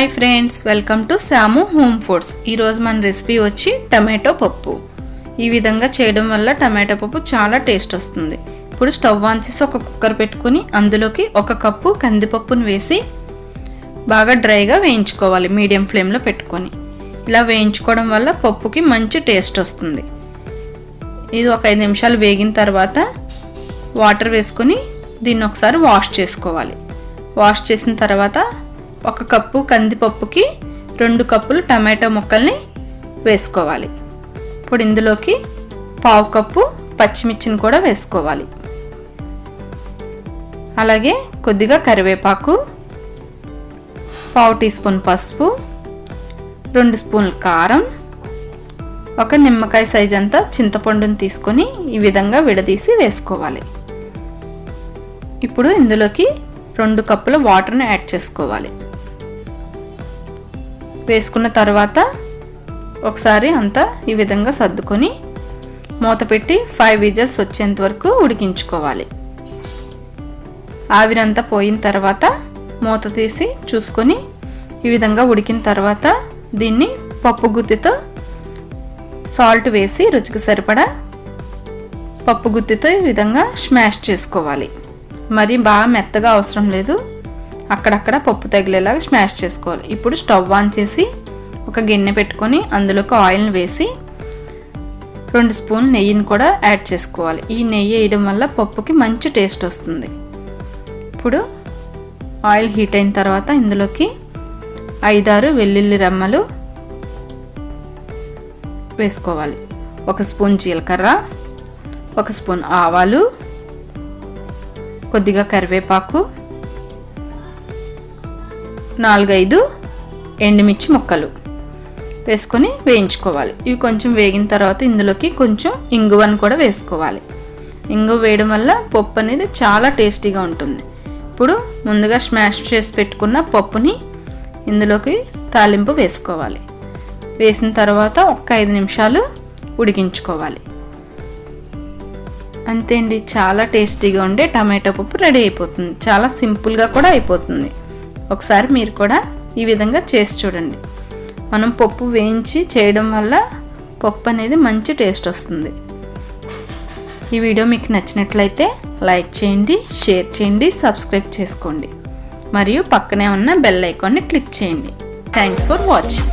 Hi friends, welcome to Shyam home foods. ఈరోజు మన recipe వచ్చి టమాటో పప్పు. ఈ విధంగా చేయడం వల్ల టమాటో పప్పు చాలా టేస్ట్ వస్తుంది. ఇప్పుడు స్టవ్ ఆన్ చేసి ఒక కుక్కర్ పెట్టుకుని అందులోకి 1 కప్పు కందిపప్పును వేసి బాగా డ్రైగా వేయించుకోవాలి. మీడియం ఫ్లేమ్లో పెట్టుకొని ఇలా వేయించుకోవడం వల్ల పప్పుకి మంచి టేస్ట్ వస్తుంది. ఇది ఒక 5 నిమిషాలు వేగిన తర్వాత వాటర్ వేసుకొని దీన్ని ఒకసారి వాష్ చేసుకోవాలి. వాష్ చేసిన తర్వాత 1 కప్పు కందిపప్పుకి 2 కప్పులు టమాటో ముక్కల్ని వేసుకోవాలి. ఇప్పుడు ఇందులోకి 1/2 కప్పు పచ్చిమిర్చిని కూడా వేసుకోవాలి. అలాగే కొద్దిగా కరివేపాకు, 1/2 టీ స్పూన్ పసుపు, 2 స్పూన్ల కారం, 1 నిమ్మకాయ సైజ్ అంతా చింతపండుని తీసుకొని ఈ విధంగా విడదీసి వేసుకోవాలి. ఇప్పుడు ఇందులోకి 2 కప్పుల వాటర్ని యాడ్ చేసుకోవాలి. వేసుకున్న తర్వాత ఒకసారి అంతా ఈ విధంగా సర్దుకొని మూత పెట్టి 5 విజిల్స్ వచ్చేంత వరకు ఉడికించుకోవాలి. ఆవిరంతా పోయిన తర్వాత మూత తీసి చూసుకొని ఈ విధంగా ఉడికిన తర్వాత దీన్ని పప్పు గుత్తితో సాల్ట్ వేసి రుచికి సరిపడా పప్పు గుత్తితో ఈ విధంగా స్మాష్ చేసుకోవాలి. మరి బాగా మెత్తగా అవసరం లేదు, అక్కడక్కడ పప్పు తగిలేలాగా స్మాష్ చేసుకోవాలి. ఇప్పుడు స్టవ్ ఆన్ చేసి ఒక గిన్నె పెట్టుకొని అందులోకి ఆయిల్ని వేసి 2 స్పూన్ల నెయ్యిని కూడా యాడ్ చేసుకోవాలి. ఈ నెయ్యి వేయడం వల్ల పప్పుకి మంచి టేస్ట్ వస్తుంది. ఇప్పుడు ఆయిల్ హీట్ అయిన తర్వాత ఇందులోకి 5-6 వెల్లుల్లి రెమ్మలు వేసుకోవాలి. 1 స్పూన్ జీలకర్ర, 1 స్పూన్ ఆవాలు, కొద్దిగా కరివేపాకు, 4-5 ఎండుమిర్చి ముక్కలు వేసుకొని వేయించుకోవాలి. ఇవి కొంచెం వేగిన తర్వాత ఇందులోకి కొంచెం ఇంగువను కూడా వేసుకోవాలి. ఇంగువ వేయడం వల్ల పప్పు అనేది చాలా టేస్టీగా ఉంటుంది. ఇప్పుడు ముందుగా స్మాష్ చేసి పెట్టుకున్న పప్పుని ఇందులోకి తాలింపు వేసుకోవాలి. వేసిన తర్వాత 5 నిమిషాలు ఉడికించుకోవాలి. అంతే అండి, చాలా టేస్టీగా ఉండే టమాటో పప్పు రెడీ అయిపోతుంది. చాలా సింపుల్గా కూడా అయిపోతుంది. ఒకసారి మీరు కూడా ఈ విధంగా చేసి చూడండి. మనం పప్పు వేయించి చేయడం వల్ల పప్పు అనేది మంచి టేస్ట్ వస్తుంది. ఈ వీడియో మీకు నచ్చినట్లయితే లైక్ చేయండి, షేర్ చేయండి, సబ్స్క్రైబ్ చేసుకోండి మరియు పక్కనే ఉన్న బెల్ ఐకాన్ని క్లిక్ చేయండి. Thanks for watching.